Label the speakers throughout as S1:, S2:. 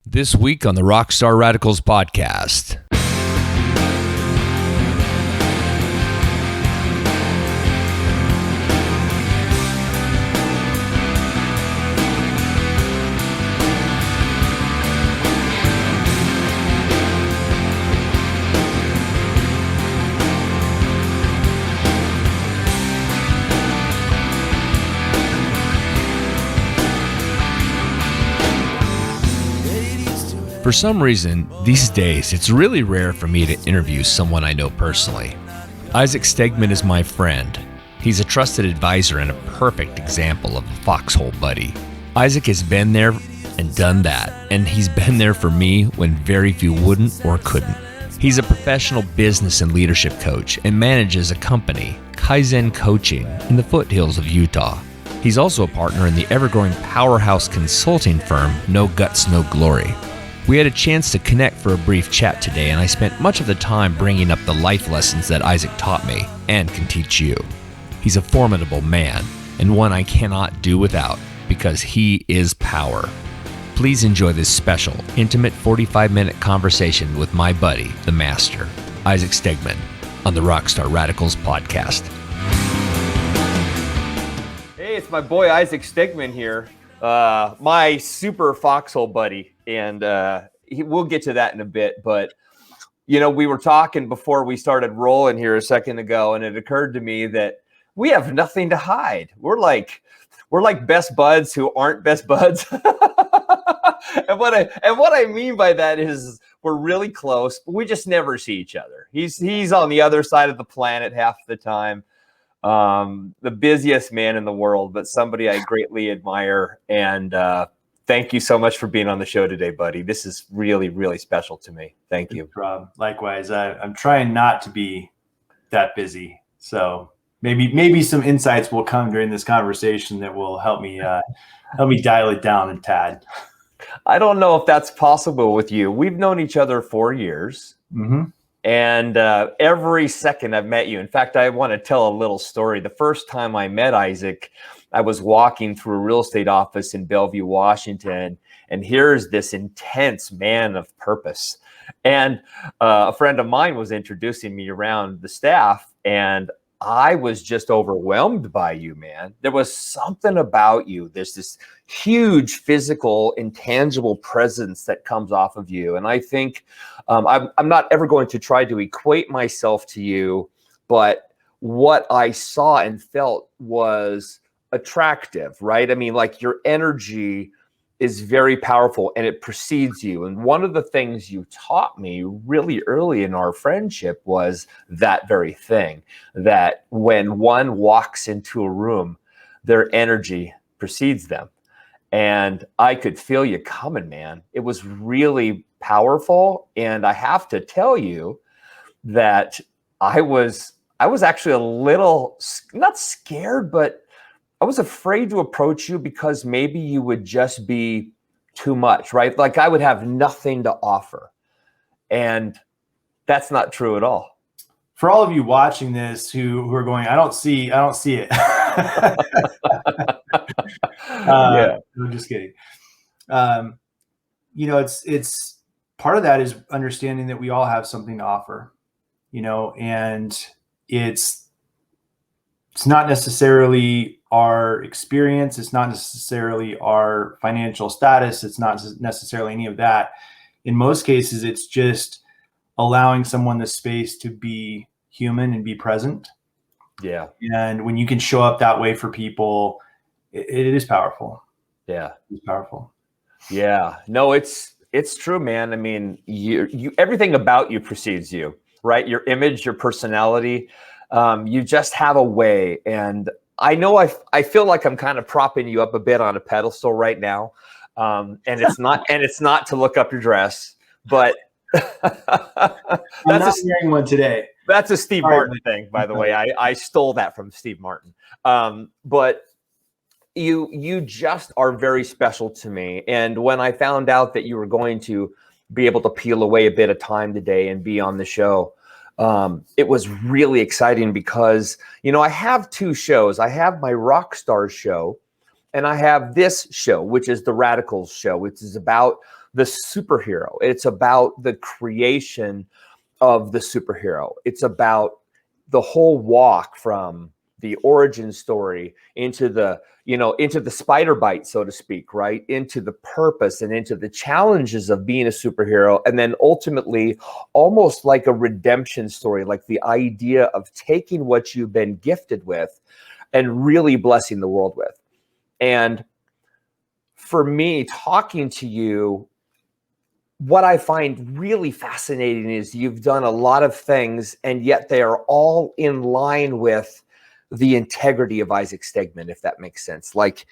S1: This week on the Rockstar Radicals podcast. For some reason, these days, it's really rare for me to interview someone I know personally. Isaac Stegman is my friend. He's a trusted advisor and a perfect example of a foxhole buddy. Isaac has been there and done that, and he's been there for me when very few wouldn't or couldn't. He's a professional business and leadership coach and manages a company, Kaizen Coaching, in the foothills of Utah. He's also a partner in the ever-growing powerhouse consulting firm, No Guts, No Glory. We had a chance to connect for a brief chat today, and I spent much of the time bringing up the life lessons that Isaac taught me and can teach you. He's a formidable man, and one I cannot do without, because he is power. Please enjoy this special, intimate 45-minute conversation with my buddy, the Master, Isaac Stegman, on the Rockstar Radicals podcast.
S2: Hey, it's my boy Isaac Stegman here, my super foxhole buddy. And we'll get to that in a bit. But, you know, we were talking before we started rolling here a second ago, and it occurred to me that we have nothing to hide. We're like best buds who aren't best buds. And what I mean by that is we're really close, but we just never see each other. He's on the other side of the planet half the time. The busiest man in the world, but somebody I greatly admire. And thank you so much for being on the show today, buddy. This is really, really special to me. Thank you.
S3: Rob, likewise. I'm trying not to be that busy. So maybe some insights will come during this conversation that will help me dial it down a tad.
S2: I don't know if that's possible with you. We've known each other 4 years. Mm-hmm. And every second I've met you. In fact, I want to tell a little story. The first time I met Isaac, I was walking through a real estate office in Bellevue, Washington, and here's this intense man of purpose. And a friend of mine was introducing me around the staff, and I was just overwhelmed by you, man. There was something about you. There's this huge physical, intangible presence that comes off of you. And I think I'm not ever going to try to equate myself to you, but what I saw and felt was attractive, right? I mean, like your energy is very powerful and it precedes you. And one of the things you taught me really early in our friendship was that very thing, that when one walks into a room, their energy precedes them. And I could feel you coming, man. It was really powerful. And I have to tell you that I was actually a little, not scared, but I was afraid to approach you because maybe you would just be too much, right? Like I would have nothing to offer. And that's not true at all.
S3: For all of you watching this who are going, I don't see it.
S2: Yeah.
S3: I'm just kidding. It's part of that is understanding that we all have something to offer, and it's not necessarily our experience. It's not necessarily our financial status. It's not necessarily any of that. In most cases, it's just allowing someone the space to be human and be present.
S2: Yeah.
S3: And when you can show up that way for people, it is powerful.
S2: Yeah.
S3: It's powerful.
S2: Yeah. No, it's true, man. I mean, you everything about you precedes you, right? Your image, your personality, you just have a way. And I know I feel like I'm kind of propping you up a bit on a pedestal right now. And it's not to look up your dress, but
S3: I'm not wearing one today.
S2: That's a Steve Martin thing, by the way. I stole that from Steve Martin. But you just are very special to me. And when I found out that you were going to be able to peel away a bit of time today and be on the show, it was really exciting because, I have two shows. I have my Rockstar show and I have this show, which is the Radicals show, which is about the superhero. It's about the creation of the superhero. It's about the whole walk from the origin story into the, into the spider bite, so to speak, right? Into the purpose and into the challenges of being a superhero. And then ultimately almost like a redemption story, like the idea of taking what you've been gifted with and really blessing the world with. And for me, talking to you, what I find really fascinating is you've done a lot of things, and yet they are all in line with the integrity of Isaac Stegman, if that makes sense. Like,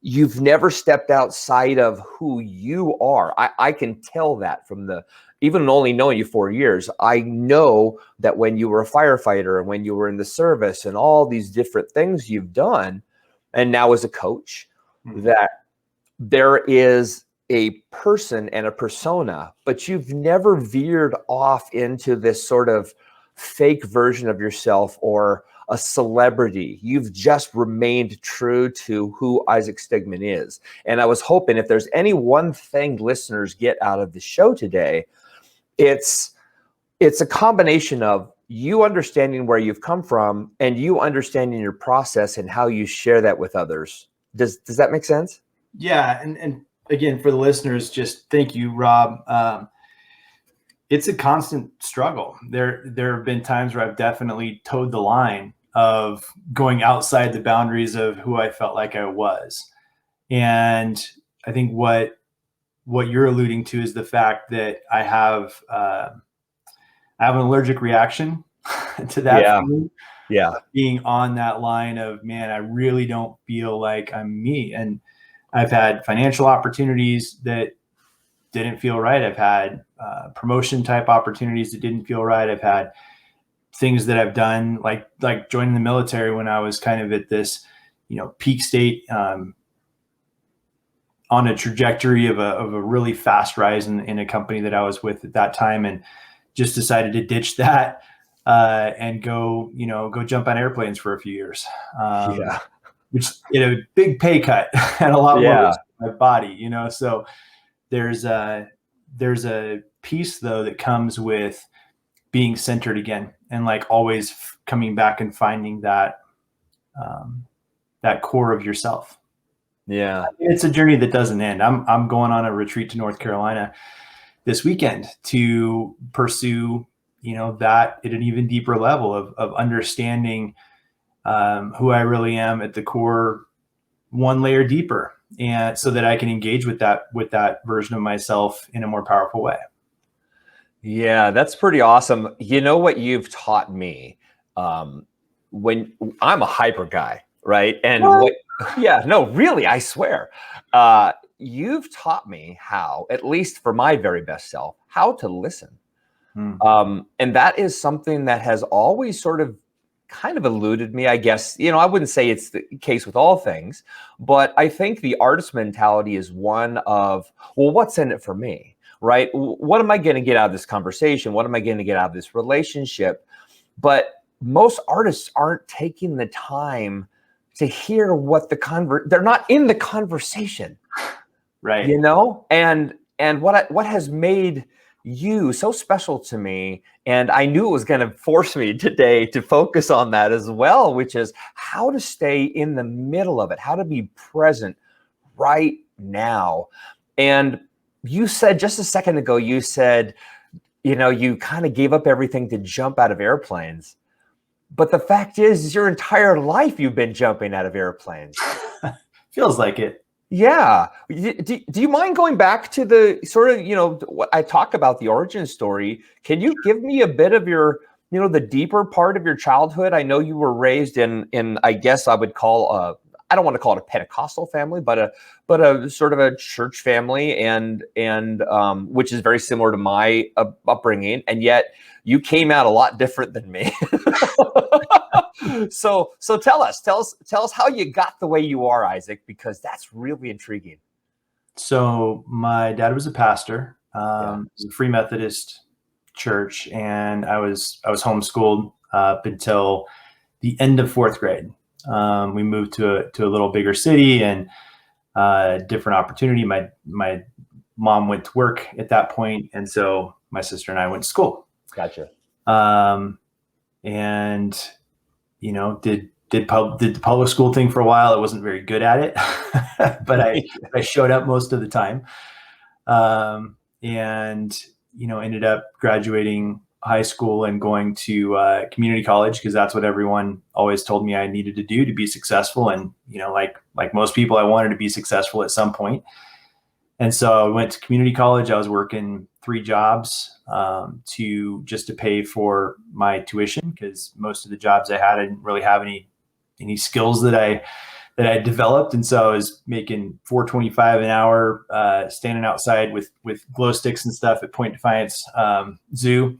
S2: you've never stepped outside of who you are. I can tell that from even only knowing you 4 years. I know that when you were a firefighter and when you were in the service and all these different things you've done, and now as a coach, that there is a person and a persona, but you've never veered off into this sort of fake version of yourself or a celebrity. You've just remained true to who Isaac Stegman is. And I was hoping if there's any one thing listeners get out of the show today, it's a combination of you understanding where you've come from and you understanding your process and how you share that with others. Does that make sense?
S3: Yeah. And again, for the listeners, just thank you, Rob. It's a constant struggle. There have been times where I've definitely towed the line of going outside the boundaries of who I felt like I was. And I think what you're alluding to is the fact that I have an allergic reaction to that.
S2: Yeah.
S3: Feeling.
S2: Yeah.
S3: Being on that line of, man, I really don't feel like I'm me. And I've had financial opportunities that didn't feel right. I've had promotion type opportunities that didn't feel right. I've had things that I've done, like joining the military when I was kind of at this, peak state, on a trajectory of a really fast rise in a company that I was with at that time, and just decided to ditch that and go jump on airplanes for a few years. Which a big pay cut and a lot more risk to my body, So there's a piece though that comes with being centered again, and like always coming back and finding that core of yourself.
S2: Yeah.
S3: It's a journey that doesn't end. I'm going on a retreat to North Carolina this weekend to pursue, that at an even deeper level of understanding who I really am at the core, one layer deeper, and so that I can engage with that version of myself in a more powerful way.
S2: Yeah, that's pretty awesome. You know what you've taught me, when I'm a hyper guy, right? And really, I swear, you've taught me how, at least for my very best self, how to listen. And that is something that has always sort of kind of eluded me, I guess. I wouldn't say it's the case with all things, but I think the artist mentality is one of, well, what's in it for me, right? What am I going to get out of this conversation? What am I going to get out of this relationship? But most artists aren't taking the time to hear what they're not in the conversation,
S3: right?
S2: And what has made you so special to me, and I knew it was going to force me today to focus on that as well, which is how to stay in the middle of it, how to be present right now. And you said just a second ago, you said, you kind of gave up everything to jump out of airplanes. But the fact is your entire life you've been jumping out of airplanes.
S3: Feels like it.
S2: Yeah. Do you mind going back to the sort of, what I talk about, the origin story? Can you give me a bit of your, the deeper part of your childhood? I know you were raised in I guess I would call I don't want to call it a Pentecostal family, but a sort of a church family, and which is very similar to my upbringing, and yet you came out a lot different than me. So tell us how you got the way you are, Isaac, because that's really intriguing.
S3: So my dad was a pastor, it was a Free Methodist church, and I was homeschooled up until the end of fourth grade. We moved to a little bigger city and different opportunity. My mom went to work at that point, and so my sister and I went to school.
S2: Gotcha.
S3: And did the public school thing for a while. I wasn't very good at it, but I showed up most of the time. And ended up graduating high school and going to community college, because that's what everyone always told me I needed to do to be successful. And like most people, I wanted to be successful at some point. And so I went to community college. I was working 3 jobs to pay for my tuition, because most of the jobs I had, I didn't really have any skills that I developed. And so I was making $4.25 an hour, standing outside with glow sticks and stuff at Point Defiance Zoo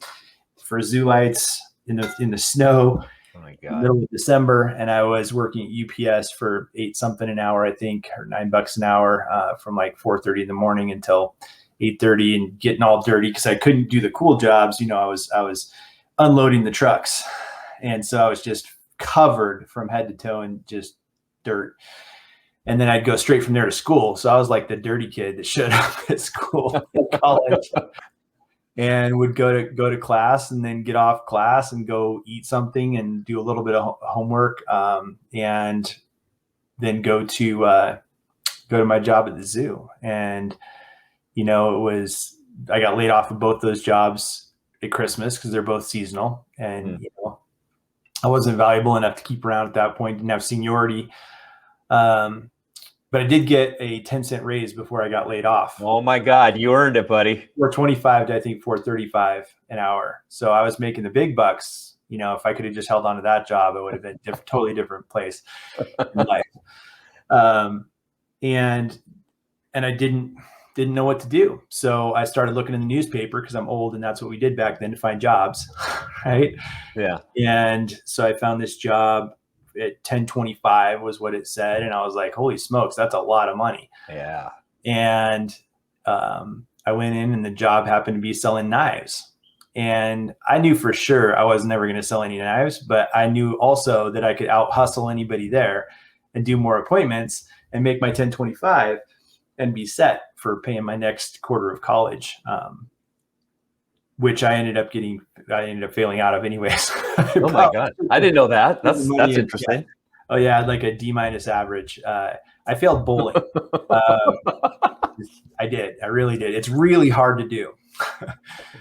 S3: for zoo lights in the snow.
S2: Oh my God.
S3: Middle of December. And I was working at UPS for $8 something an hour, I think, or $9 an hour, from like 4:30 in the morning until 8:30, and getting all dirty because I couldn't do the cool jobs. I was unloading the trucks. And so I was just covered from head to toe in just dirt. And then I'd go straight from there to school. So I was like the dirty kid that showed up at school at college and would go to class, and then get off class and go eat something and do a little bit of homework, and then go to my job at the zoo. And I got laid off of both those jobs at Christmas because they're both seasonal, and I wasn't valuable enough to keep around at that point. Didn't have seniority. But I did get a 10-cent raise before I got laid off.
S2: Oh my God, you earned it, buddy.
S3: $4.25 to I think $4.35 an hour. So I was making the big bucks. If I could have just held on to that job, it would have been a totally different place in life. And I didn't know what to do. So I started looking in the newspaper, because I'm old and that's what we did back then to find jobs. Right.
S2: Yeah.
S3: And so I found this job at $10.25 was what it said. And I was like, holy smokes, that's a lot of money.
S2: Yeah.
S3: And I went in, and the job happened to be selling knives. And I knew for sure I was never going to sell any knives, but I knew also that I could out hustle anybody there and do more appointments and make my $10.25 and be set for paying my next quarter of college, which I ended up failing out of anyways.
S2: Oh my God. I didn't know that. That's interesting.
S3: Oh yeah. I had like a D- average. I failed bowling. I did. I really did. It's really hard to do.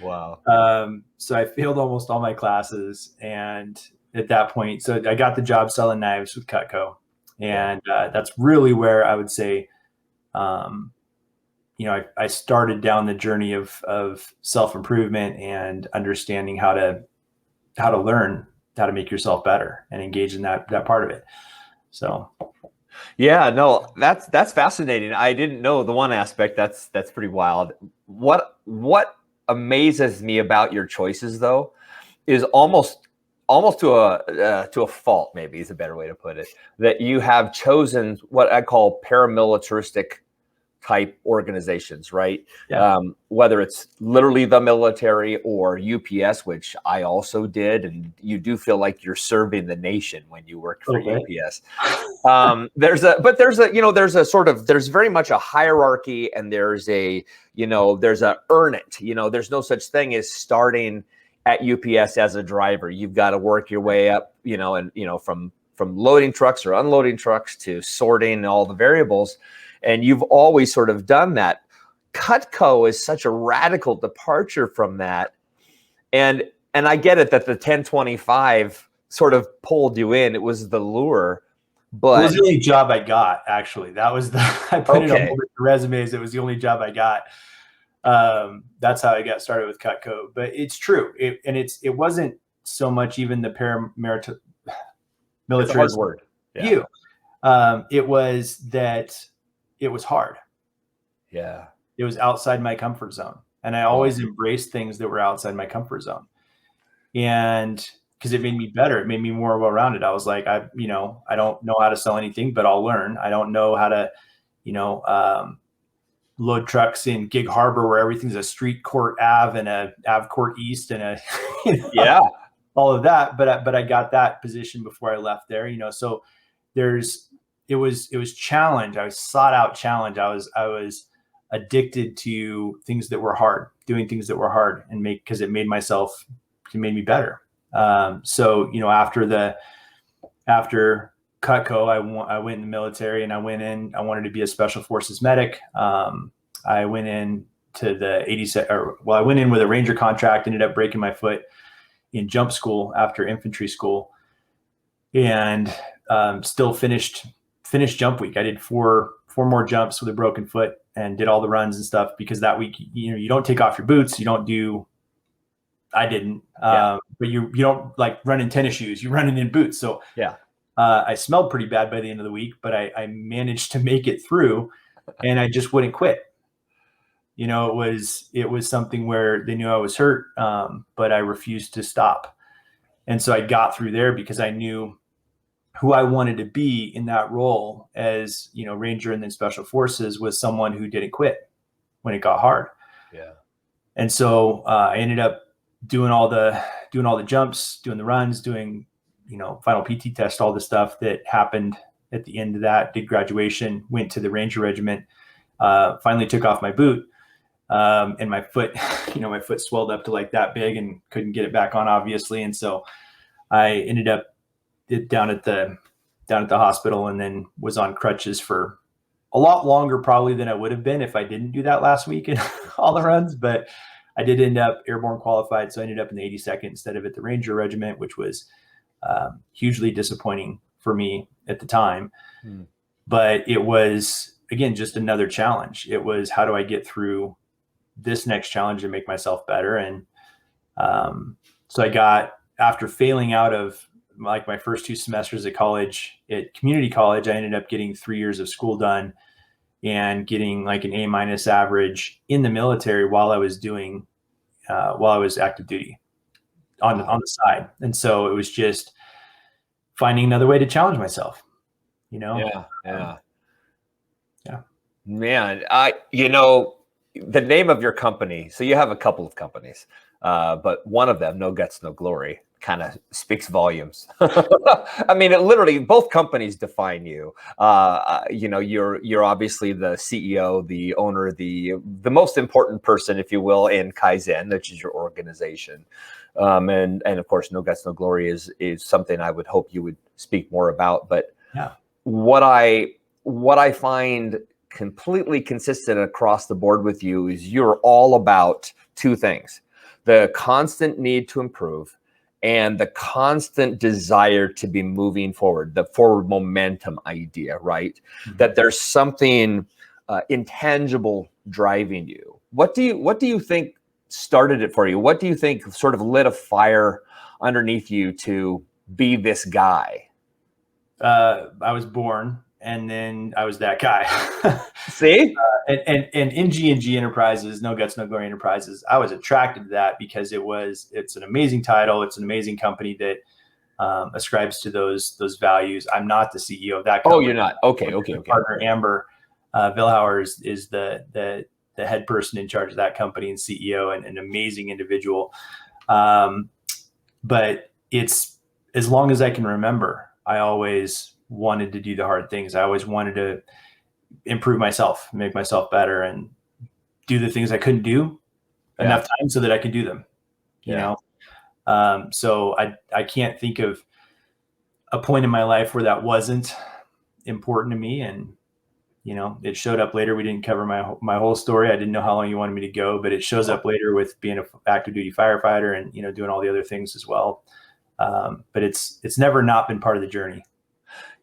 S2: Wow.
S3: So I failed almost all my classes. And at that point, so I got the job selling knives with Cutco. And that's really where I would say, I started down the journey of self-improvement and understanding how to learn how to make yourself better and engage in that part of it. So.
S2: Yeah, no, that's fascinating. I didn't know the one aspect. That's pretty wild. What amazes me about your choices, though, is almost to a fault, maybe is a better way to put it, that you have chosen what I call paramilitaristic type organizations, right?
S3: Yeah.
S2: Whether it's literally the military or UPS, which I also did, and you do feel like you're serving the nation when you work for UPS. There's very much a hierarchy, and there's a earn it. There's no such thing as starting at UPS as a driver. You've got to work your way up, from loading trucks or unloading trucks to sorting all the variables. And you've always sort of done that. Cutco is such a radical departure from that. And I get it that the 1025 sort of pulled you in. It was the lure. But
S3: it was the only job I got, actually. That was I put it on the resumes. It was the only job I got. That's how I got started with Cutco. But it's true. It wasn't so much even the paramilitary.
S2: It's a hard word.
S3: Yeah. It was that it was hard.
S2: Yeah.
S3: It was outside my comfort zone. And I always embraced things that were outside my comfort zone. And because it made me better, it made me more well-rounded. I was like, I don't know how to sell anything, but I'll learn. I don't know how to, load trucks in Gig Harbor where everything's a street court Ave and a Ave Court East and all of that. But I got that position before I left there, so it was challenge. I was sought out challenge. I was addicted to things that were hard, doing things that were hard, and because it made me better. So, you know, after Cutco, I went in the military, and I wanted to be a special forces medic. I went in to the I went in with a Ranger contract, ended up breaking my foot in jump school after infantry school, and still finished jump week. I did four more jumps with a broken foot and did all the runs and stuff, because that week, you know, you don't take off your boots. I didn't, but you don't like run in tennis shoes, you run in boots. So
S2: yeah.
S3: I smelled pretty bad by the end of the week, but I managed to make it through, and I just wouldn't quit. You know, it was something where they knew I was hurt, but I refused to stop. And so I got through there because I knew who I wanted to be in that role as, you know, Ranger and then Special Forces, was someone who didn't quit when it got hard.
S2: Yeah.
S3: And so I ended up doing all the jumps, doing the runs, doing, you know, final PT test, all the stuff that happened at the end of that. Did graduation, went to the Ranger Regiment, finally took off my boot, and my foot, you know, my foot swelled up to like that big and couldn't get it back on, obviously. And so I ended up down at the hospital, and then was on crutches for a lot longer probably than I would have been if I didn't do that last week and all the runs. But I did end up airborne qualified, so I ended up in the 82nd instead of at the Ranger Regiment, which was hugely disappointing for me at the time. But it was, again, just another challenge. It was, how do I get through this next challenge and make myself better? And so I got, after failing out of like my first 2 semesters at college, at community college, I ended up getting 3 years of school done and getting like an A- average in the military while I was active duty on the side. And so it was just finding another way to challenge myself, you know?
S2: Yeah.
S1: Man, you know, the name of your company, so you have a couple of companies, but one of them, No Guts, No Glory, kind of speaks volumes. I mean, it literally, both companies define you. You know, you're obviously the CEO, the owner, the most important person, if you will, in Kaizen, which is your organization. And of course, No Guts, No Glory is something I would hope you would speak more about. But
S3: yeah,
S1: what I find completely consistent across the board with you is you're all about 2 things: the constant need to improve and the constant desire to be moving forward, the forward momentum idea, right? Mm-hmm. That there's something intangible driving you. What do you think started it for you? What do you think sort of lit a fire underneath you to be this guy?
S3: I was born, and then I was that guy.
S1: See?
S3: And in G&G Enterprises, No Guts, No Glory Enterprises, I was attracted to that because it's an amazing title. It's an amazing company that ascribes to those values. I'm not the CEO of that company.
S1: Oh, you're not? Okay.
S3: Partner Amber Vilhauer is the head person in charge of that company and CEO, and an amazing individual. But it's, as long as I can remember, I always wanted to do the hard things. I always wanted to improve myself, make myself better, and do the things I couldn't do enough time so that I could do them, you know? So I can't think of a point in my life where that wasn't important to me. And, you know, it showed up later. We didn't cover my whole story. I didn't know how long you wanted me to go, but it shows up later with being an active duty firefighter and, you know, doing all the other things as well. But it's never not been part of the journey.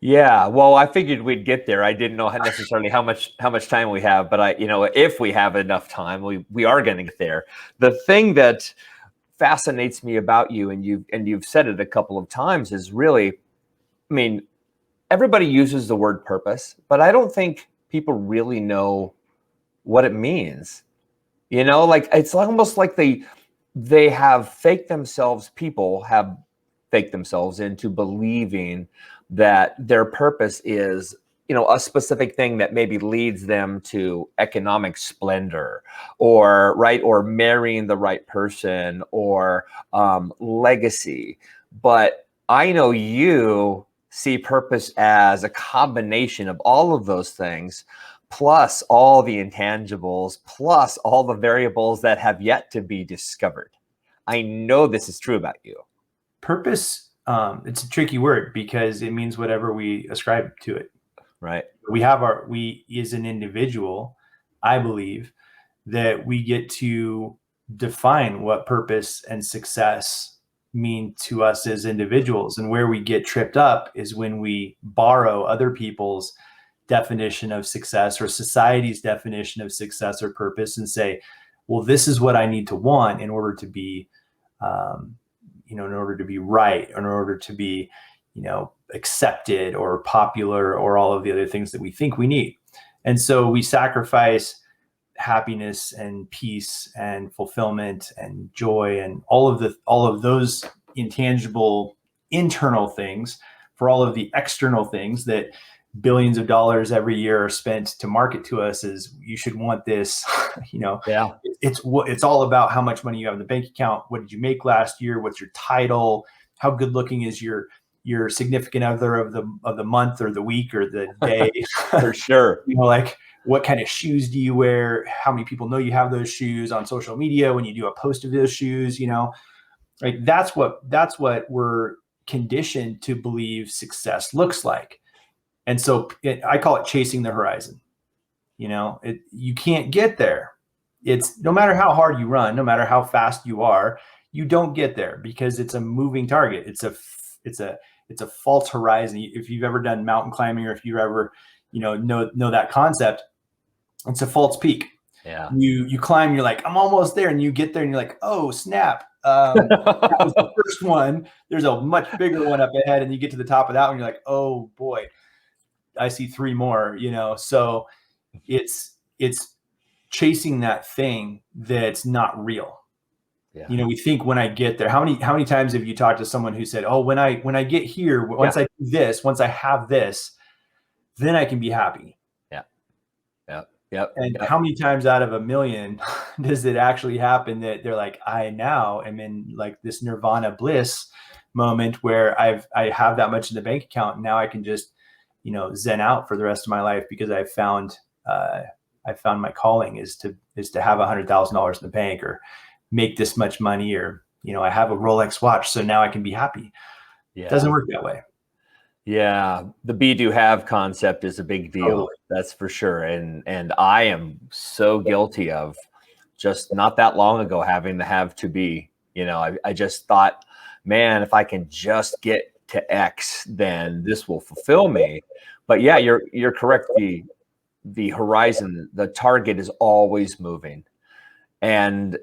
S1: Yeah, well, I figured we'd get there. I didn't know necessarily how much time we have, but if we have enough time, we are going to get there. The thing that fascinates me about you, and you've said it a couple of times, is really, I mean, everybody uses the word purpose, but I don't think people really know what it means. You know, like it's almost like they have faked themselves. People have faked themselves into believing that their purpose is, you know, a specific thing that maybe leads them to economic splendor, or marrying the right person, or legacy. But I know you see purpose as a combination of all of those things,
S2: plus all the intangibles, plus all the variables that have yet to be discovered. I know this is true about you.
S3: Purpose, it's a tricky word because it means whatever we ascribe to it.
S2: Right.
S3: We as an individual, I believe that we get to define what purpose and success mean to us as individuals. And where we get tripped up is when we borrow other people's definition of success or society's definition of success or purpose and say, well, this is what I need to want in order to be, in order to be right, in order to be, accepted or popular or all of the other things that we think we need. And so we sacrifice happiness and peace and fulfillment and joy and all of those intangible internal things for all of the external things that billions of dollars every year are spent to market to us as you should want this.
S2: Yeah.
S3: It's all about how much money you have in the bank account. What did you make last year? What's your title? How good looking is your significant other of the month or the week or the day?
S2: For sure.
S3: Like, what kind of shoes do you wear? How many people know you have those shoes on social media when you do a post of those shoes? Like that's what we're conditioned to believe success looks like. And so I call it chasing the horizon. You can't get there. It's no matter how hard you run, no matter how fast you are, you don't get there because it's a moving target. It's a false horizon. If you've ever done mountain climbing or if you ever, know that concept, it's a false peak.
S2: Yeah.
S3: You climb, you're like, I'm almost there. And you get there and you're like, oh, snap. That was the first one. There's a much bigger one up ahead. And you get to the top of that one. You're like, oh boy, I see 3 more, So it's chasing that thing that's not real.
S2: Yeah.
S3: We think when I get there, how many times have you talked to someone who said, oh, when I get here, once I do this, once I have this, then I can be happy.
S2: Yep.
S3: And how many times out of a million does it actually happen that they're like, I now am in like this nirvana bliss moment where I have that much in the bank account. And now I can just, zen out for the rest of my life because I found my calling is to have $100,000 in the bank or make this much money or, I have a Rolex watch. So now I can be happy.
S2: Yeah.
S3: It doesn't work that way.
S2: Yeah, the be do have concept is a big deal.
S3: Totally.
S2: That's for sure. And I am so guilty of just not that long ago having the have to be. I just thought, man, if I can just get to X, then this will fulfill me. But yeah, you're correct. The horizon, the target is always moving, and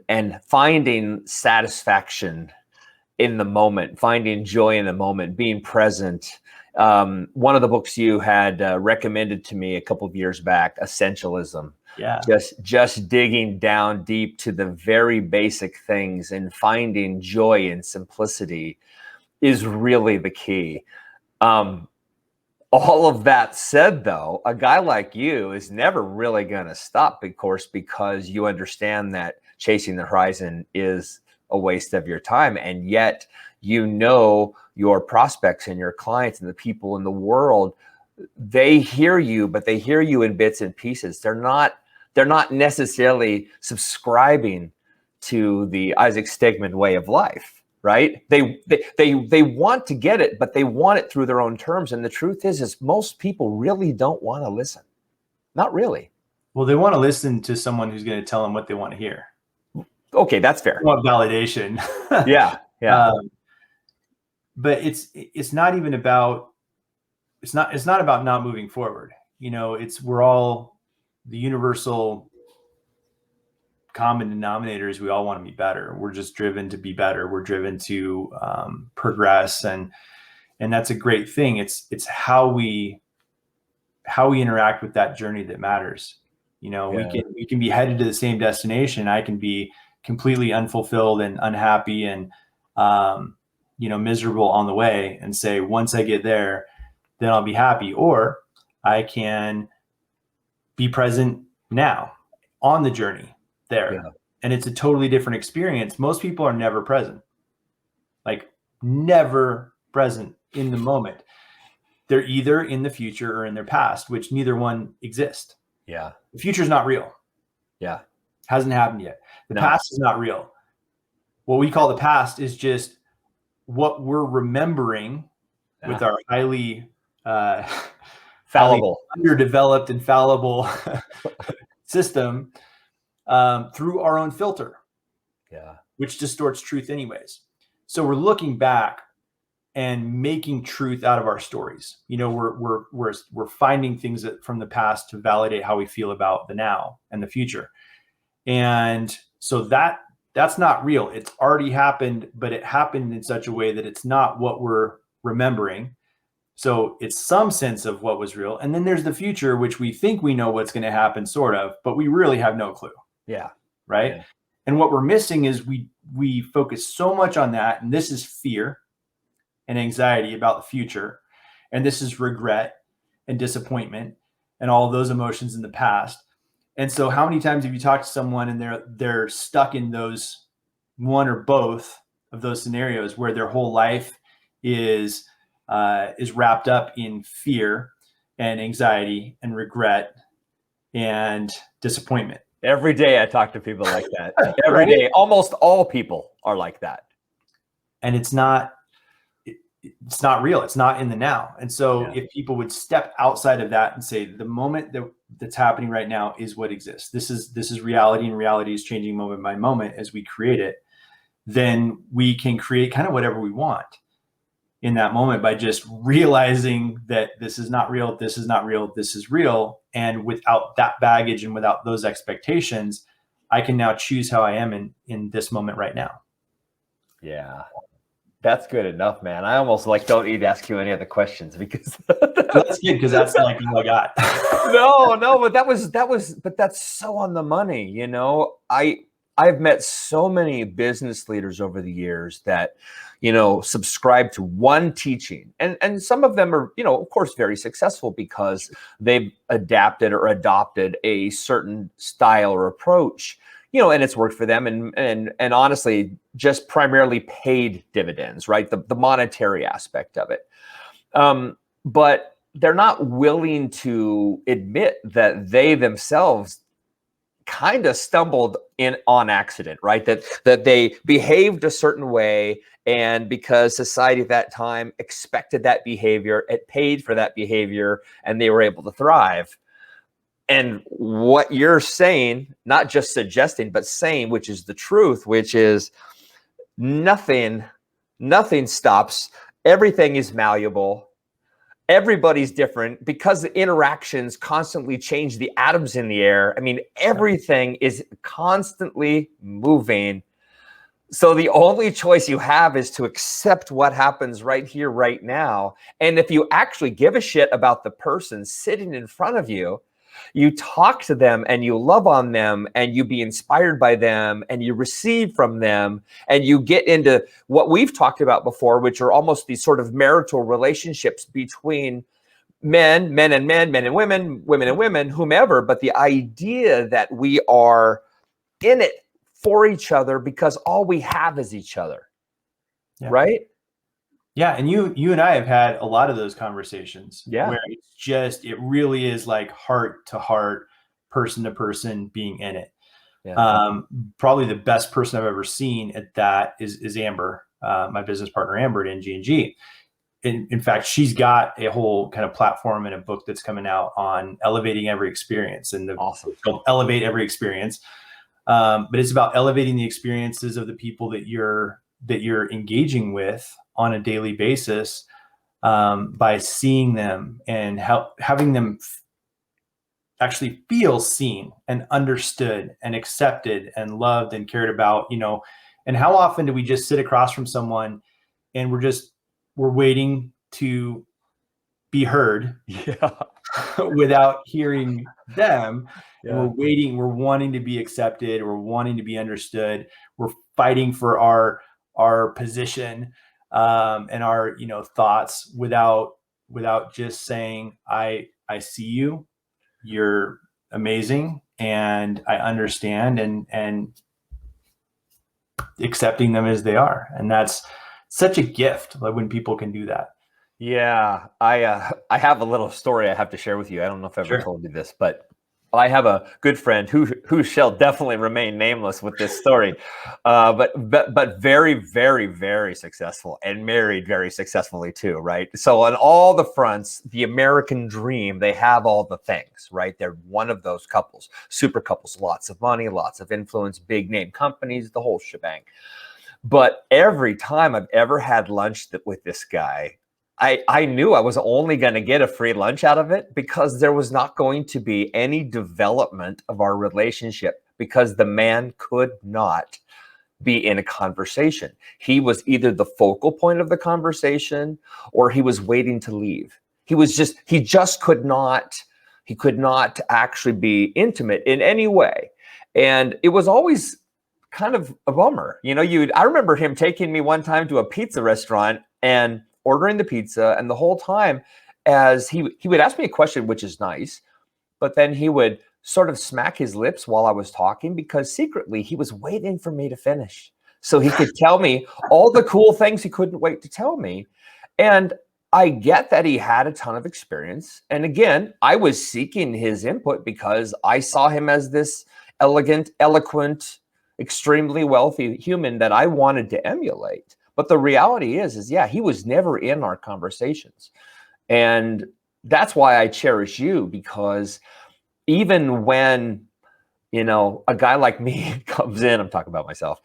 S2: finding satisfaction in the moment, finding joy in the moment, being present. One of the books you had recommended to me a couple of years back, Essentialism.
S3: Yeah.
S2: Just digging down deep to the very basic things and finding joy and simplicity is really the key. All of that said, though, a guy like you is never really going to stop, of course, because you understand that chasing the horizon is a waste of your time. And yet, your prospects and your clients and the people in the world, they hear you, but they hear you in bits and pieces. They're not necessarily subscribing to the Isaac Stegman way of life, right? They want to get it, but they want it through their own terms. And the truth is most people really don't want to listen. Not really.
S3: Well, they want to listen to someone who's going to tell them what they want to hear.
S2: Okay, that's fair.
S3: They want validation.
S2: Yeah.
S3: But it's not even about it's not about not moving forward. We're all the universal common denominators. We all want to be better. We're just driven to be better. We're driven to progress, and that's a great thing. It's how we interact with that journey that matters. We can be headed to the same destination. I can be completely unfulfilled and unhappy and miserable on the way and say, once I get there, then I'll be happy. Or I can be present now on the journey there. Yeah. And it's a totally different experience. Most people are never present, like never present in the moment. They're either in the future or in their past, which neither one exist.
S2: Yeah.
S3: The future is not real.
S2: Yeah.
S3: Hasn't happened yet. The past is not real. What we call the past is just what we're remembering with our highly
S2: fallible,
S3: underdeveloped and fallible system through our own filter, which distorts truth anyways. So we're looking back and making truth out of our stories. You know, we're finding things from the past to validate how we feel about the now and the future. And so that's not real. It's already happened, but it happened in such a way that it's not what we're remembering. So it's some sense of what was real. And then there's the future, which we think we know what's going to happen, sort of, but we really have no clue.
S2: Yeah.
S3: Right. Yeah. And what we're missing is we focus so much on that. And this is fear and anxiety about the future. And this is regret and disappointment and all of those emotions in the past. And so how many times have you talked to someone and they're stuck in those one or both of those scenarios where their whole life is wrapped up in fear and anxiety and regret and disappointment?
S2: Every day I talk to people like that. Every day, almost all people are like that.
S3: And it's not real. It's not in the now. And so if people would step outside of that and say, the moment that's happening right now is what exists. This is reality, and reality is changing moment by moment as we create it. Then we can create kind of whatever we want in that moment by just realizing that this is not real, this is not real, this is real. And without that baggage and without those expectations, I can now choose how I am in this moment right now.
S2: Yeah. That's good enough, man. I almost don't need to ask you any other questions because
S3: that's good, because that's all I got.
S2: No, but that's so on the money. You know, I've met so many business leaders over the years that, you know, subscribe to one teaching, and some of them are, you know, of course, very successful because they've adapted or adopted a certain style or approach. You know, and it's worked for them, and honestly, just primarily paid dividends, right? The monetary aspect of it. But they're not willing to admit that they themselves kind of stumbled in on accident, right? That they behaved a certain way, and because society at that time expected that behavior, it paid for that behavior, and they were able to thrive. And what you're saying, not just suggesting, but saying, which is the truth, which is nothing stops. Everything is malleable. Everybody's different because the interactions constantly change the atoms in the air. I mean, everything is constantly moving. So the only choice you have is to accept what happens right here, right now. And if you actually give a shit about the person sitting in front of you, you talk to them and you love on them and you be inspired by them and you receive from them and you get into what we've talked about before, which are almost these sort of marital relationships between men and men, men and women, women and women, whomever. But the idea that we are in it for each other because all we have is each other, right?
S3: Yeah, and you and I have had a lot of those conversations where it really is like heart to heart, person to person being in it. Yeah. Probably the best person I've ever seen at that is Amber, my business partner, Amber at NG&G. In fact, she's got a whole kind of platform and a book that's coming out on elevating every experience, and it's called Elevate Every Experience. But it's about elevating the experiences of the people that you're engaging with on a daily basis, by seeing them and having them actually feel seen and understood and accepted and loved and cared about, you know. And how often do we just sit across from someone and we're waiting to be heard without hearing them. And we're wanting to be accepted, we're wanting to be understood, we're fighting for our position, and our, you know, thoughts without just saying, I see you, you're amazing, and I understand, and accepting them as they are. And that's such a gift, like when people can do that.
S2: Yeah, I have a little story I have to share with you. I don't know if I've ever told you this, but I have a good friend who shall definitely remain nameless with this story, but very, very, very successful and married very successfully too, right? So on all the fronts, the American dream, they have all the things, right? They're one of those couples, super couples, lots of money, lots of influence, big name companies, the whole shebang. But every time I've ever had lunch with this guy, I knew I was only going to get a free lunch out of it because there was not going to be any development of our relationship because the man could not be in a conversation. He was either the focal point of the conversation or he was waiting to leave. He just could not actually be intimate in any way. And it was always kind of a bummer. I remember him taking me one time to a pizza restaurant and ordering the pizza, and the whole time as he would ask me a question, which is nice, but then he would sort of smack his lips while I was talking because secretly he was waiting for me to finish so he could tell me all the cool things he couldn't wait to tell me. And I get that he had a ton of experience. And again, I was seeking his input because I saw him as this elegant, eloquent, extremely wealthy human that I wanted to emulate. But the reality is yeah, he was never in our conversations. And that's why I cherish you, because even when, a guy like me comes in, I'm talking about myself,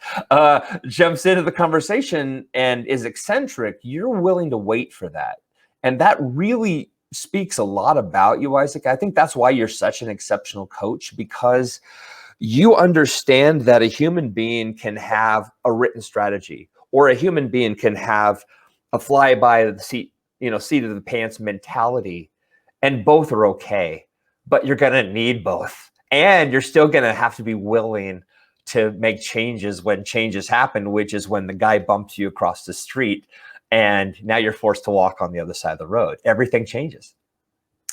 S2: jumps into the conversation and is eccentric, you're willing to wait for that. And that really speaks a lot about you, Isaac. I think that's why you're such an exceptional coach, because you understand that a human being can have a written strategy, or a human being can have a fly by the seat, seat of the pants mentality, and both are okay, but you're going to need both. And you're still going to have to be willing to make changes when changes happen, which is when the guy bumps you across the street and now you're forced to walk on the other side of the road. Everything changes.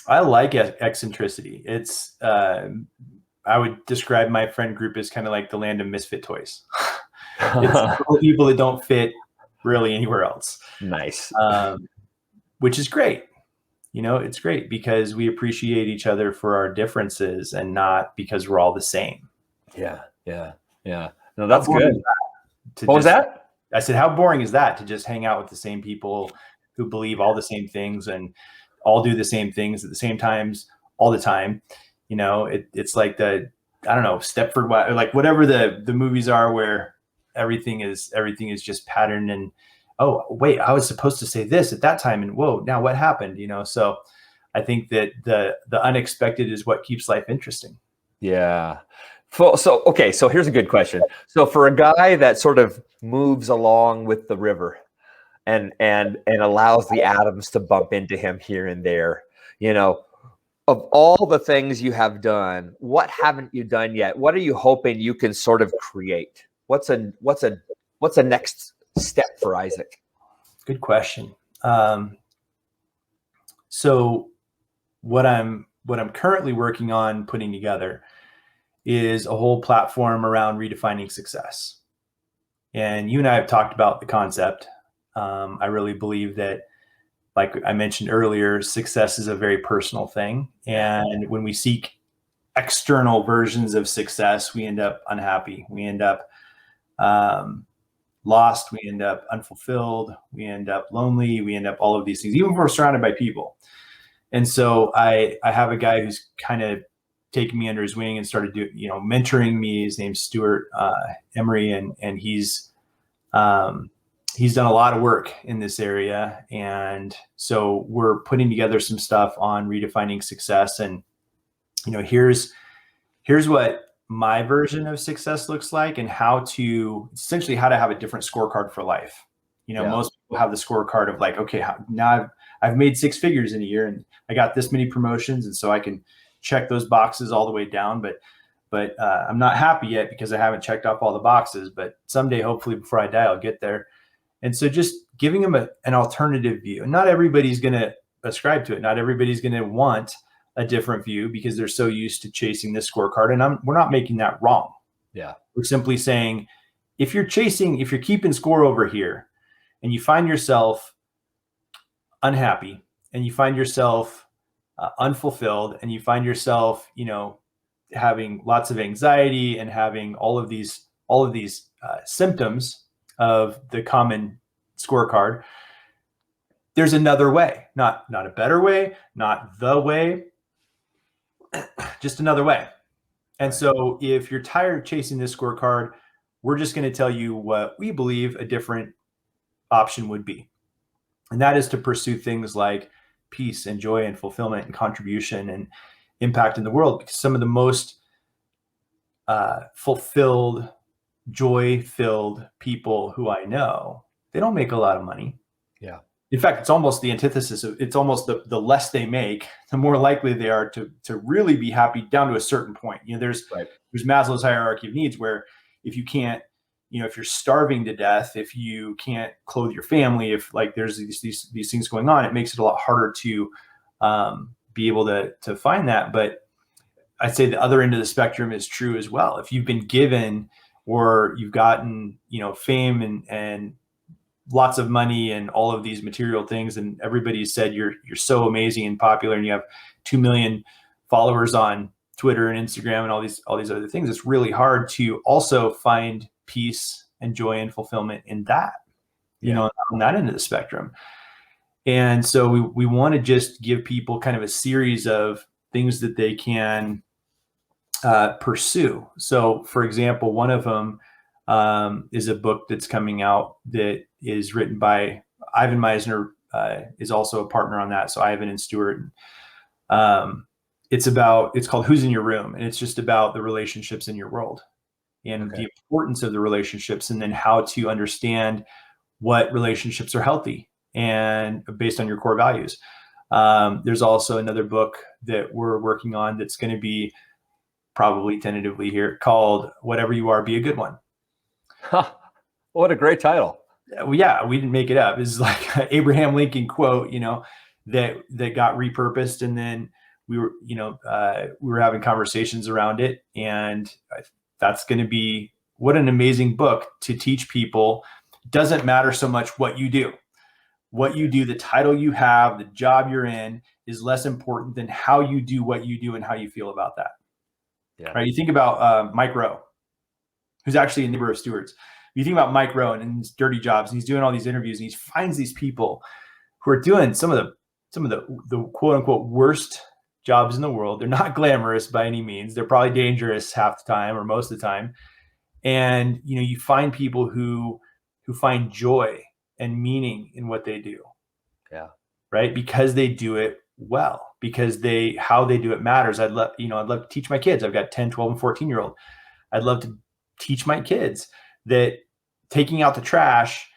S3: I like eccentricity. It's, I would describe my friend group as kind of like the land of misfit toys. It's people that don't fit really anywhere else.
S2: Nice.
S3: Which is great. It's great because we appreciate each other for our differences and not because we're all the same.
S2: Yeah. No, that's good. What was that?
S3: I said, how boring is that to just hang out with the same people who believe all the same things and all do the same things at the same times all the time? It's like I don't know, Stepford, like whatever the movies are where everything is just patterned and, oh, wait, I was supposed to say this at that time. And whoa, now what happened? So I think that the unexpected is what keeps life interesting.
S2: Yeah. So here's a good question. So for a guy that sort of moves along with the river and allows the atoms to bump into him here and there, of all the things you have done, what haven't you done yet? What are you hoping you can sort of create? What's a next step for Isaac?
S3: Good question. So what I'm currently working on putting together is a whole platform around redefining success. And you and I have talked about the concept. I really believe that, like I mentioned earlier, success is a very personal thing. And when we seek external versions of success, we end up unhappy. We end up lost. We end up unfulfilled. We end up lonely. We end up all of these things, even if we're surrounded by people. And so I have a guy who's kind of taken me under his wing and started mentoring me. His name's Stuart Emery, and he's done a lot of work in this area. And so we're putting together some stuff on redefining success. And, here's what my version of success looks like, and how to have a different scorecard for life. Most people have the scorecard of like, okay, now I've made 6 figures in a year and I got this many promotions. And so I can check those boxes all the way down, but I'm not happy yet because I haven't checked off all the boxes, but someday, hopefully before I die, I'll get there. And so just giving them an alternative view. And not everybody's going to ascribe to it. Not everybody's going to want a different view because they're so used to chasing this scorecard. And we're not making that wrong.
S2: Yeah.
S3: We're simply saying, if you're keeping score over here and you find yourself unhappy and you find yourself unfulfilled and you find yourself, having lots of anxiety and having all of these symptoms of the common scorecard, there's another way, not a better way, not the way, just another way. And so if you're tired of chasing this scorecard, we're just going to tell you what we believe a different option would be. And that is to pursue things like peace and joy and fulfillment and contribution and impact in the world. Because some of the most fulfilled, joy-filled people who I know, they don't make a lot of money.
S2: Yeah.
S3: In fact, it's almost the antithesis of, it's almost the less they make, the more likely they are to really be happy down to a certain point. You know, there's Maslow's hierarchy of needs, where if you can't, you know, if you're starving to death, if you can't clothe your family, if like there's these things going on, it makes it a lot harder to be able to find that. But I'd say the other end of the spectrum is true as well. If you've been given, or you've gotten, you know, fame and lots of money and all of these material things, and everybody said you're so amazing and popular, and you have 2 million followers on Twitter and Instagram and all these other things, it's really hard to also find peace and joy and fulfillment in that, you know, on that end of the spectrum. And so we want to just give people kind of a series of things that they can pursue. So for example, one of them is a book that's coming out that is written by Ivan Meisner, is also a partner on that. So Ivan and Stuart. It's called Who's in Your Room? And it's just about the relationships in your world and the importance of the relationships, and then how to understand what relationships are healthy and based on your core values. There's also another book that we're working on that's going to be probably tentatively here, called Whatever You Are, Be a Good One.
S2: Huh. What a great title.
S3: Well, yeah, we didn't make it up. It's like an Abraham Lincoln quote, you know, that got repurposed, and then we were having conversations around it, and that's going to be, what an amazing book to teach people. Doesn't matter so much what you do. What you do, the title you have, the job you're in, is less important than how you do what you do and how you feel about that. Yeah. Right? You think about Mike Rowe, who's actually a neighbor of Stewart's. You think about Mike Rowe and his dirty jobs, and he's doing all these interviews, and he finds these people who are doing some of the quote unquote worst jobs in the world. They're not glamorous by any means. They're probably dangerous half the time or most of the time. And, you know, you find people who find joy and meaning in what they do.
S2: Yeah.
S3: Right. Because they do it well, because how they do it matters. I'd love to teach my kids. I've got 10, 12 and 14-year-old. I'd love to teach my kids that taking out the trash,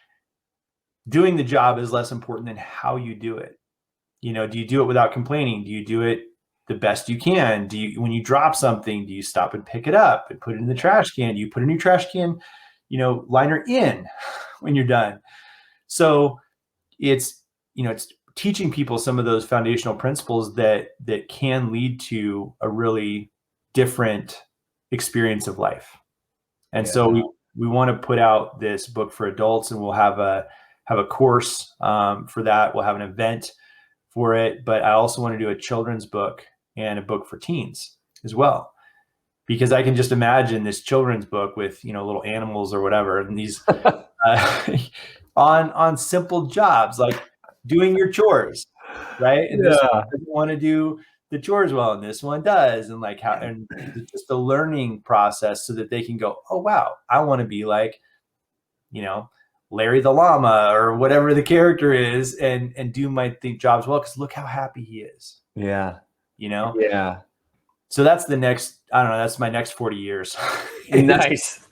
S3: doing the job is less important than how you do it. You know, do you do it without complaining? Do you do it the best you can? When you drop something, do you stop and pick it up and put it in the trash can? Do you put a new trash can, liner in when you're done? So it's teaching people some of those foundational principles that can lead to a really different experience of life. And so we want to put out this book for adults, and we'll have a course for that. We'll have an event for it, but I also want to do a children's book and a book for teens as well, because I can just imagine this children's book with, little animals or whatever, and these on simple jobs like doing your chores, right? And this one doesn't want to do the chores well, and this one does, and and just the learning process so that they can go, oh wow, I want to be like, Larry the llama or whatever the character is, and do my jobs well, because look how happy he is.
S2: Yeah.
S3: Yeah. So that's that's my next 40 years.
S2: Nice.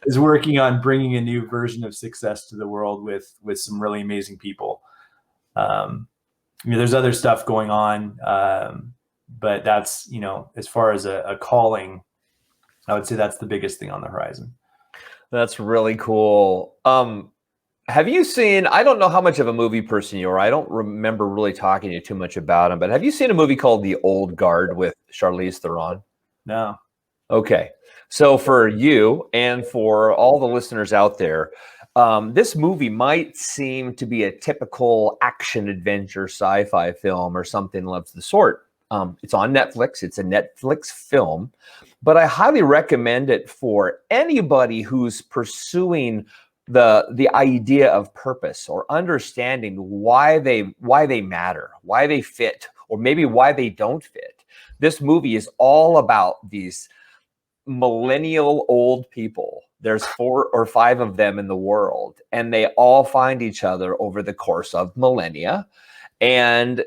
S3: is working on bringing a new version of success to the world with some really amazing people. There's other stuff going on, but that's, as far as a calling, I would say that's the biggest thing on the horizon.
S2: That's really cool. Have you seen, I don't know how much of a movie person you are. I don't remember really talking to you too much about him, but have you seen a movie called The Old Guard with Charlize Theron?
S3: No.
S2: Okay. So for you and for all the listeners out there, this movie might seem to be a typical action adventure sci-fi film or something of the sort. It's on Netflix. It's a Netflix film, but I highly recommend it for anybody who's pursuing the idea of purpose, or understanding why they matter, why they fit, or maybe why they don't fit. This movie is all about these millennial old people. There's 4 or 5 of them in the world, and they all find each other over the course of millennia. And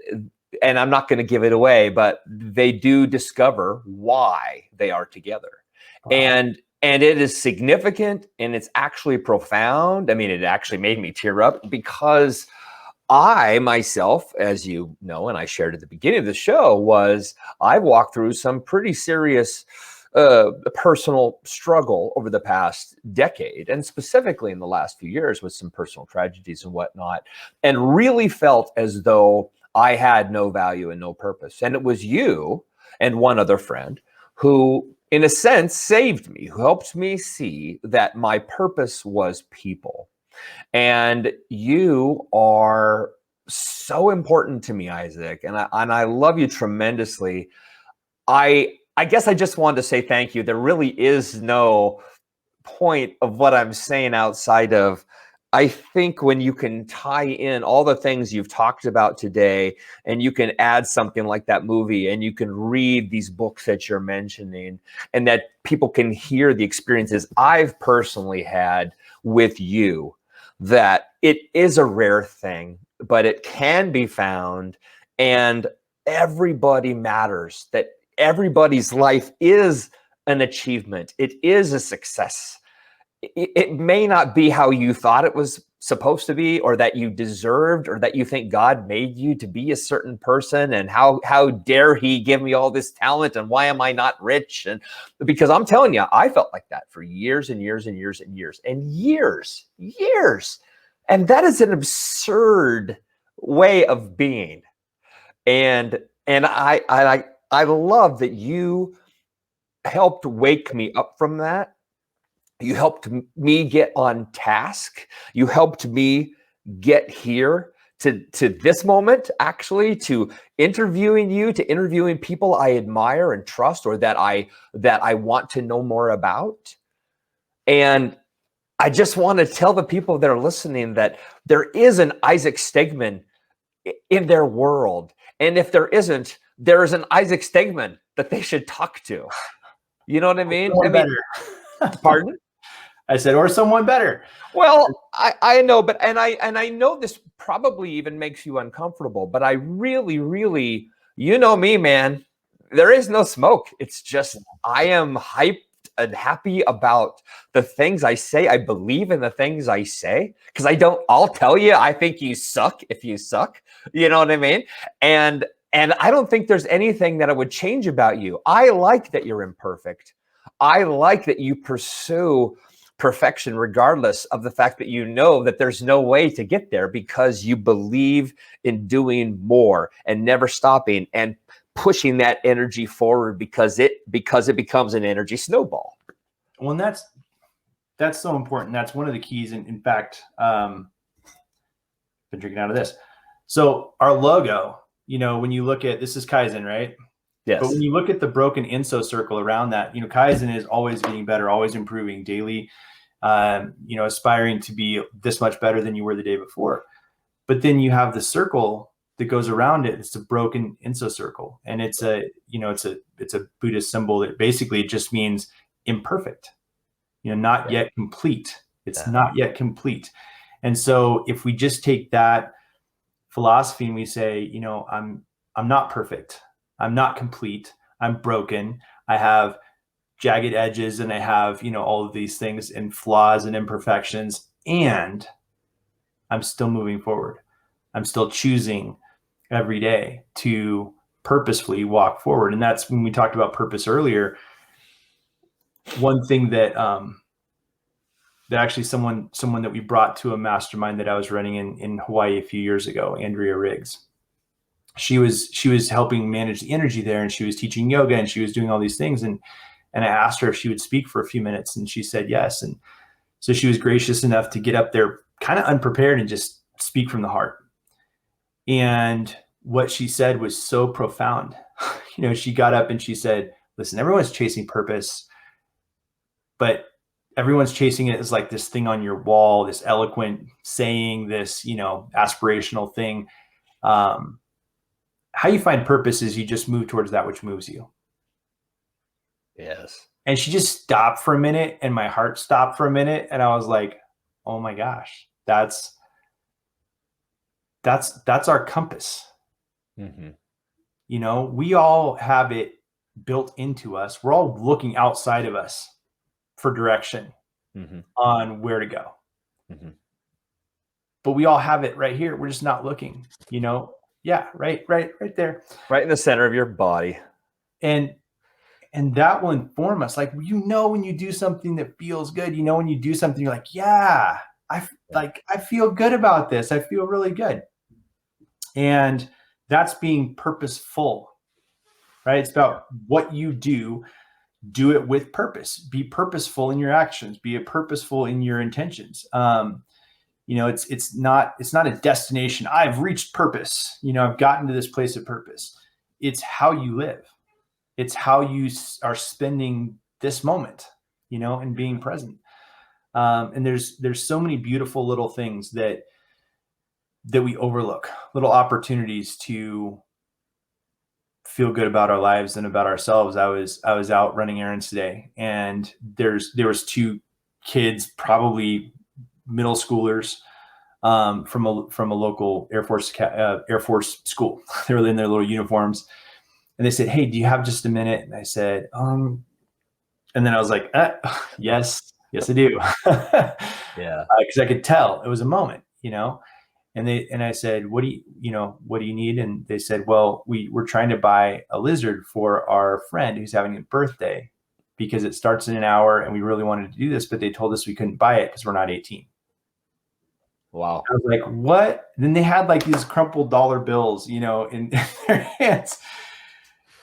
S2: I'm not going to give it away, but they do discover why they are together. Wow. And it is significant, and it's actually profound. I mean, it actually made me tear up, because I myself, as you know, and I shared at the beginning of the show, I've walked through some pretty serious personal struggle over the past decade, and specifically in the last few years with some personal tragedies and whatnot, and really felt as though I had no value and no purpose. And it was you and one other friend who, in a sense, saved me, who helped me see that my purpose was people. And you are so important to me, Isaac, and I love you tremendously. I guess I just wanted to say thank you. There really is no point of what I'm saying outside of, I think when you can tie in all the things you've talked about today, and you can add something like that movie, and you can read these books that you're mentioning, and that people can hear the experiences I've personally had with you, that it is a rare thing, but it can be found, and everybody matters, that everybody's life is an achievement. It is a success. It may not be how you thought it was supposed to be, or that you deserved, or that you think God made you to be a certain person, and how dare he give me all this talent, and why am I not rich? And because I'm telling you, I felt like that for years and years and years and years and years. And that is an absurd way of being. And I love that you helped wake me up from that. You helped me get on task. You helped me get here to this moment, actually, to interviewing you, to interviewing people I admire and trust, or that I want to know more about. And I just want to tell the people that are listening that there is an Isaac Stegman in their world. And if there isn't, there is an Isaac Stegman that they should talk to. You know what I mean? Pardon?
S3: I said, or someone better.
S2: Well, I know, but I know this probably even makes you uncomfortable, but I really, really, you know me, man, there is no smoke. It's just, I am hyped and happy about the things I say. I believe in the things I say, because I'll tell you, I think you suck if you suck. You know what I mean? And I don't think there's anything that I would change about you. I like that you're imperfect. I like that you pursue perfection, regardless of the fact that you know that there's no way to get there, because you believe in doing more and never stopping and pushing that energy forward, because it becomes an energy snowball.
S3: Well, and that's so important. That's one of the keys. And in fact, been drinking out of this. So our logo, when you look at, this is Kaizen, right?
S2: Yes.
S3: But when you look at the broken INSO circle around that, Kaizen is always getting better, always improving daily, aspiring to be this much better than you were the day before. But then you have the circle that goes around it. It's the broken INSO circle. And it's a Buddhist symbol that basically just means imperfect, not yet complete. It's not yet complete. And so if we just take that philosophy and we say, I'm not perfect. I'm not complete. I'm broken. I have jagged edges, and I have, all of these things and flaws and imperfections, and I'm still moving forward. I'm still choosing every day to purposefully walk forward. And that's when we talked about purpose earlier. One thing that actually someone that we brought to a mastermind that I was running in Hawaii a few years ago, Andrea Riggs. She was helping manage the energy there, and she was teaching yoga, and she was doing all these things. And I asked her if she would speak for a few minutes, and she said yes. And so she was gracious enough to get up there kind of unprepared and just speak from the heart. And what she said was so profound. she got up and she said, listen, everyone's chasing purpose, but everyone's chasing it as like this thing on your wall, this eloquent saying, this, aspirational thing. How you find purpose is you just move towards that which moves you.
S2: Yes.
S3: And she just stopped for a minute, and my heart stopped for a minute. And I was like, oh my gosh, that's our compass.
S2: Mm-hmm.
S3: We all have it built into us. We're all looking outside of us for direction on where to go. Mm-hmm. But we all have it right here. We're just not looking, Yeah, right there.
S2: Right in the center of your body.
S3: And that will inform us. Like, when you do something that feels good, when you do something, you're like, yeah, I feel good about this. I feel really good. And that's being purposeful, right? It's about what you do it with purpose. Be purposeful in your actions. Be purposeful in your intentions. It's not a destination. I've reached purpose. I've gotten to this place of purpose. It's how you live. It's how you are spending this moment, and being present. And there's so many beautiful little things that we overlook, little opportunities to feel good about our lives and about ourselves. I was out running errands today, and there was two kids, probably middle schoolers, from a local Air Force school. They were in their little uniforms, and they said, "Hey, do you have just a minute?" And I said, and then I was like, yes, I do.
S2: Yeah.
S3: Because I could tell it was a moment, and I said, what do you need? And they said, well, we're trying to buy a lizard for our friend who's having a birthday, because it starts in an hour, and we really wanted to do this, but they told us we couldn't buy it because we're not 18.
S2: Wow.
S3: I was like, what? Then they had like these crumpled dollar bills, in their hands.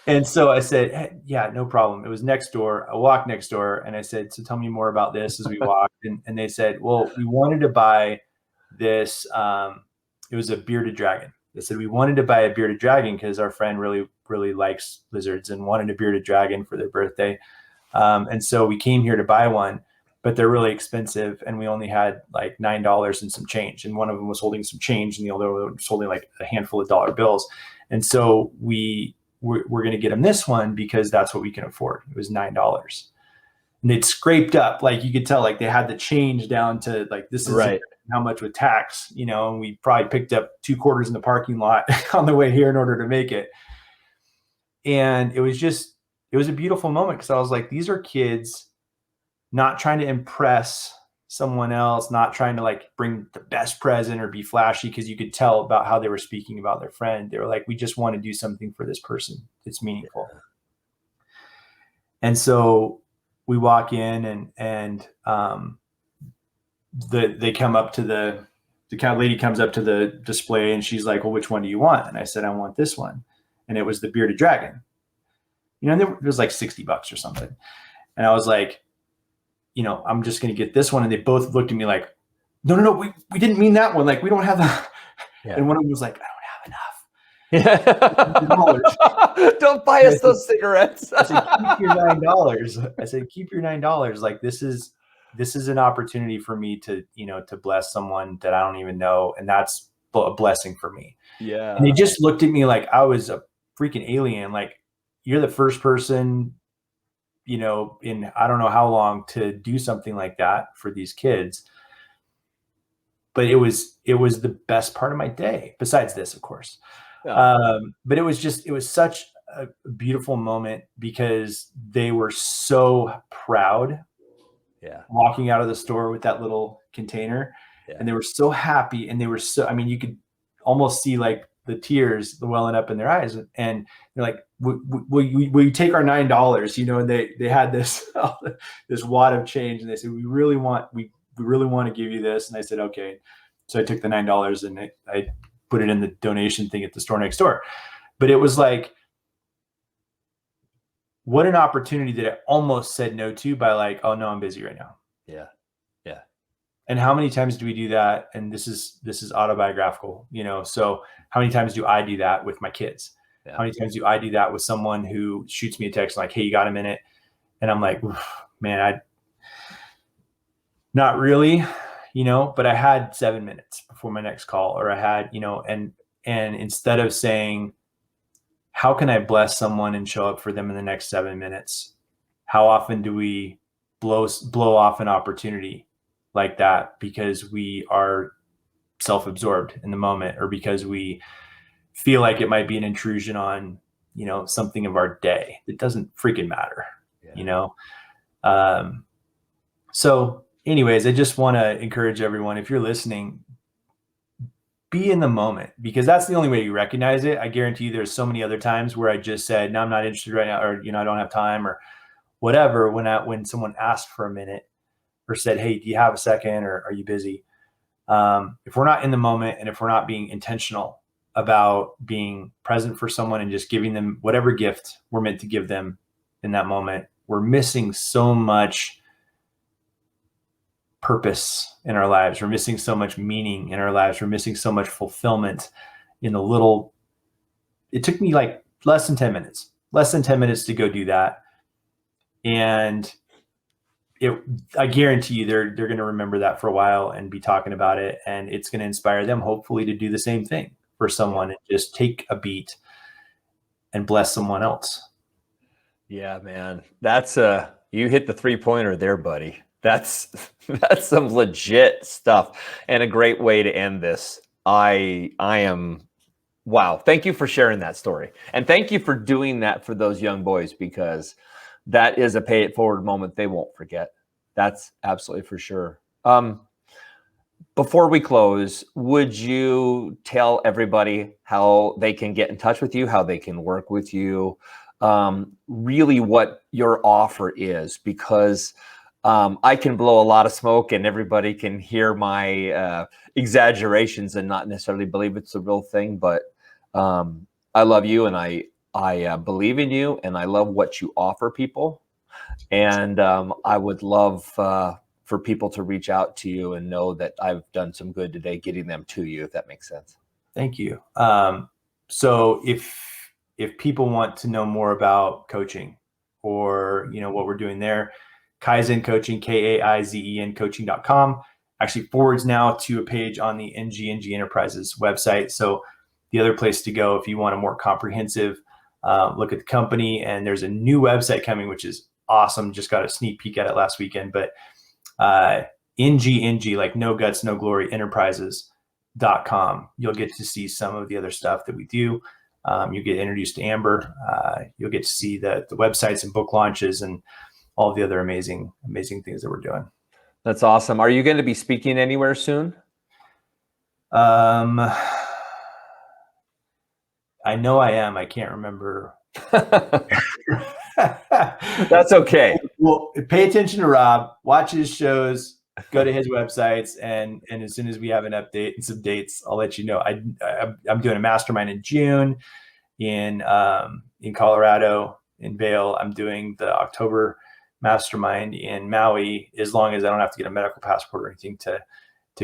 S3: And so I said, hey, yeah, no problem. It was next door. I walked next door, and I said, so tell me more about this as we walked. And they said, well, we wanted to buy this. It was a bearded dragon. They said, we wanted to buy a bearded dragon because our friend really, really likes lizards and wanted a bearded dragon for their birthday. And so we came here to buy one, but they're really expensive. And we only had like $9 and some change. And one of them was holding some change, and the other one was holding like a handful of dollar bills. And so we're going to get them this one because that's what we can afford. It was $9. And they'd scraped up, like you could tell, like they had the change down to like, this is
S2: right.
S3: How much with tax, and we probably picked up 2 quarters in the parking lot on the way here in order to make it. And it was a beautiful moment, because I was like, these are kids not trying to impress someone else, not trying to like bring the best present or be flashy, because you could tell about how they were speaking about their friend. They were like, we just want to do something for this person that's meaningful. Yeah. And so we walk in, and they come up to the lady comes up to the display, and she's like, well, which one do you want? And I said, I want this one. And it was the bearded dragon, and it was like $60 or something. And I was like, I'm just going to get this one. And they both looked at me like, no, we didn't mean that one. Like, we don't have that. Yeah. And one of them was like, I don't have enough.
S2: Yeah. Don't buy us those cigarettes.
S3: I said, keep your $9. I said, keep your $9. Like, this is an opportunity for me to, to bless someone that I don't even know. And that's a blessing for me.
S2: Yeah.
S3: And they just looked at me like I was a freaking alien. Like, you're the first person, in I don't know how long to do something like that for these kids. But it was the best part of my day, besides this, of course. Yeah. But it was such a beautiful moment, because they were so proud. Yeah. Walking out of the store with that little container. Yeah. And they were so happy, and they were you could almost see like the tears welling up in their eyes, and they're like, will you take our $9? And they had this wad of change, and they said, we really want to give you this. And I said, okay. So I took the $9 and I put it in the donation thing at the store next door. But it was like, what an opportunity that I almost said no to by like, oh no, I'm busy right now.
S2: Yeah. Yeah.
S3: And how many times do we do that? And this is autobiographical, so how many times do I do that with my kids?
S2: Yeah.
S3: How many times do I do that with someone who shoots me a text like, hey, you got a minute? And I'm like, man, not really, but I had 7 minutes before my next call, or I had, and instead of saying, how can I bless someone and show up for them in the next 7 minutes? How often do we blow off an opportunity like that because we are self-absorbed in the moment, or because we feel like it might be an intrusion on, something of our day that doesn't freaking matter, So anyways, I just want to encourage everyone, if you're listening, be in the moment, because that's the only way you recognize it. I guarantee you there's so many other times where I just said, no, I'm not interested right now, or, I don't have time, or whatever. When someone asked for a minute or said, hey, do you have a second, or are you busy? If we're not in the moment, and if we're not being intentional about being present for someone and just giving them whatever gift we're meant to give them in that moment, we're missing so much purpose in our lives. We're missing so much meaning in our lives. We're missing so much fulfillment in the little. It took me like less than 10 minutes to go do that. And I guarantee you they're going to remember that for a while and be talking about it. And it's going to inspire them, hopefully, to do the same thing for someone, and just take a beat and bless someone else.
S2: Yeah, man, that's you hit the 3-pointer there, buddy. That's some legit stuff, and a great way to end this. I am, wow. Thank you for sharing that story, and thank you for doing that for those young boys, because that is a pay it forward moment they won't forget. That's absolutely for sure. Before we close, would you tell everybody how they can get in touch with you, how they can work with you, really what your offer is? Because I can blow a lot of smoke and everybody can hear my exaggerations and not necessarily believe it's a real thing. But I love you, and I believe in you, and I love what you offer people. And I would love for people to reach out to you and know that I've done some good today getting them to you, if that makes sense.
S3: Thank you. So if people want to know more about coaching, or, what we're doing there, Kaizen Coaching, Kaizen coaching.com, actually forwards now to a page on the NG Enterprises website. So the other place to go if you want a more comprehensive look at the company. And there's a new website coming, which is awesome. Just got a sneak peek at it last weekend. But NG, like no guts, no glory, enterprises.com. You'll get to see some of the other stuff that we do. You'll get introduced to Amber. You'll get to see the websites and book launches and all the other amazing things that we're doing.
S2: That's awesome. Are you going to be speaking anywhere soon?
S3: I know I am. I can't remember.
S2: That's okay.
S3: Well, pay attention to Rob, watch his shows, go to his websites, and as soon as we have an update and some dates, I'll let you know. I'm doing a mastermind in June in Colorado, in Vail. I'm doing the October mastermind in Maui, as long as I don't have to get a medical passport or anything to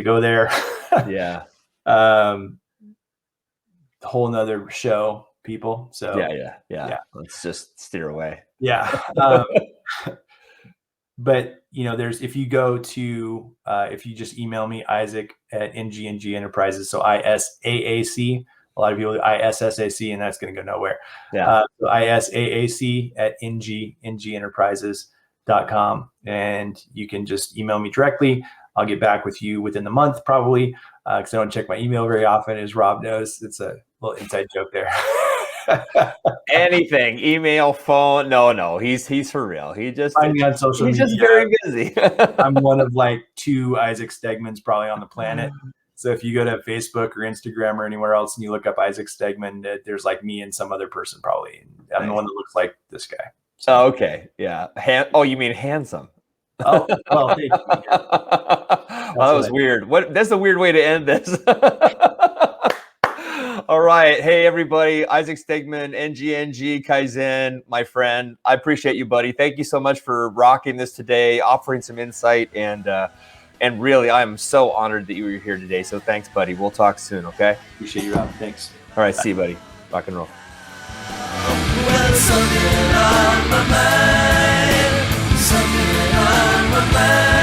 S3: go there.
S2: Yeah.
S3: Whole nother show, people. So
S2: yeah. Let's just steer away.
S3: Yeah. But there's, if you go to if you just email me, Isaac at NG Enterprises, so ISAAC, a lot of people do ISSAC, and that's going to go nowhere.
S2: Yeah.
S3: So ISAAC at NGEnterprises.com, and you can just email me directly. I'll get back with you within the month, probably, because I don't check my email very often, as Rob knows. It's a little inside joke there.
S2: Anything, email, phone. No, he's for real. He just
S3: find me on social media.
S2: He's just very busy.
S3: I'm one of like 2 Isaac Stegmans probably on the planet. So if you go to Facebook or Instagram or anywhere else and you look up Isaac Stegman, there's like me and some other person probably. I'm
S2: Nice.
S3: the one that looks like this guy.
S2: So. Oh, okay. Yeah. You mean handsome?
S3: Oh, well, thank you.
S2: Well, that was weird. That's a weird way to end this. All right. Hey, everybody. Isaac Stegman, NG Kaizen, my friend. I appreciate you, buddy. Thank you so much for rocking this today, offering some insight, and really, I'm so honored that you were here today. So thanks, buddy. We'll talk soon, okay?
S3: Appreciate you, Rob. Thanks.
S2: All right. Bye. See you, buddy. Rock and roll.
S4: Well, something on my mind. Something on my mind.